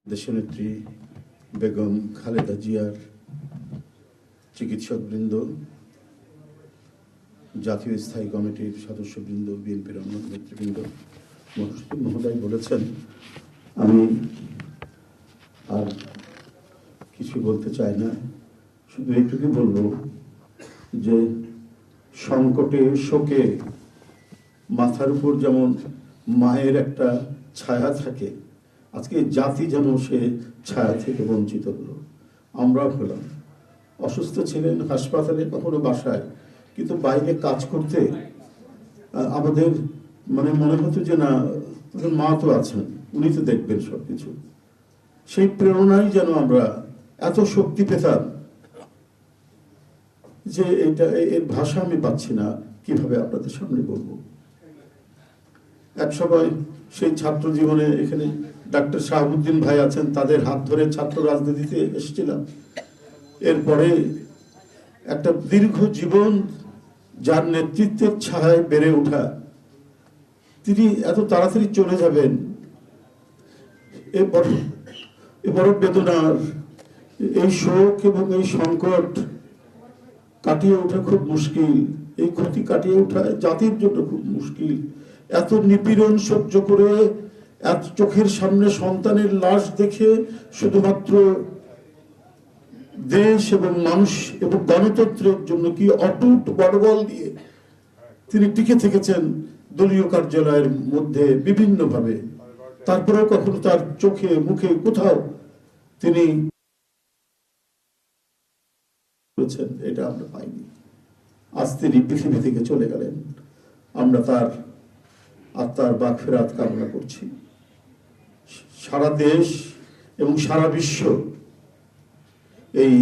দেশনেত্রী বেগম খালেদা জিয়ার চিকিৎসকবৃন্দ, জাতীয় স্থায়ী কমিটির সদস্যবৃন্দ, বিএনপির অন্য নেতৃবৃন্দ মহোদয় বলেছেন, আমি আর কিছু বলতে চাই না। শুধু এইটুকু বলবো যে সংকটে শোকে মাথার উপর যেমন মায়ের একটা ছায়া থাকে, আজকে জাতি যেন সে ছায়া থেকে বঞ্চিত হলো। আমরাও হলাম। অসুস্থ ছিলেন হাসপাতালে, কখনো বাসায়, কিন্তু বাইরে কাজ করতে আমাদের মনে হতো যে না, মা তো আছেন, উনি তো দেখবেন সবকিছু। সেই প্রেরণাই যেন আমরা এত শক্তি পেতাম যে এর ভাষা আমি পাচ্ছি না কিভাবে আপনাদের সামনে বলবো। এক সময় সেই ছাত্র জীবনে এখানে ডাক্তার শাহাবুদ্দিন ভাই আছেন, তাদের হাত ধরে ছাত্র রাজনীতিতে এসেছিলাম। এরপরে একটা দীর্ঘ জীবন যার নেতৃত্বের ছায়ায় বেড়ে ওঠা, তিনি এত তাড়াতাড়ি চলে যাবেন, এ বড় বেদনার। এই শোক এবং এই সংকট কাটিয়ে ওঠা খুব মুশকিল, এই ক্ষতি কাটিয়ে ওঠা জাতির জন্য খুব মুশকিল। এত নিপীড়ন সহ্য করে, এত চোখের সামনে সন্তানের লাশ দেখে শুধুমাত্র দেশ এবং মানুষ এবং গণতন্ত্রের জন্য কি অটুট বড়বল দিয়ে তিনি টিকে থেকেছেন দলীয় কার্যালয়ের মধ্যে বিভিন্নভাবে। তারপরেও কখনো তার চোখে মুখে কোথাও তিনি এটা আমরা পাইনি। আজ তিনি পৃথিবী থেকে চলে গেলেন। আমরা তার আত্মার মাগফিরাত কামনা করছি। সারা দেশ এবং সারা বিশ্ব এই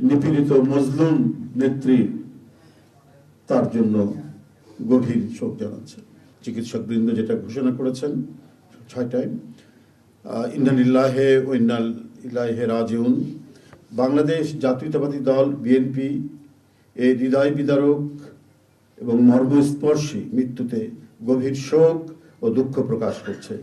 নিপীড়িত মজলুম নেত্রী তার জন্য গভীর শোক জানাচ্ছে। চিকিৎসক বৃন্দ যেটা ঘোষণা করেছেন 6টায়, ইন্না লিল্লাহি ওয়া ইন্না ইলাইহি রাজিউন। বাংলাদেশ জাতীয়তাবাদী দল বিএনপি এই হৃদয় বিদারক এবং মর্মস্পর্শী মৃত্যুতে গভীর শোক ও দুঃখ প্রকাশ করছে।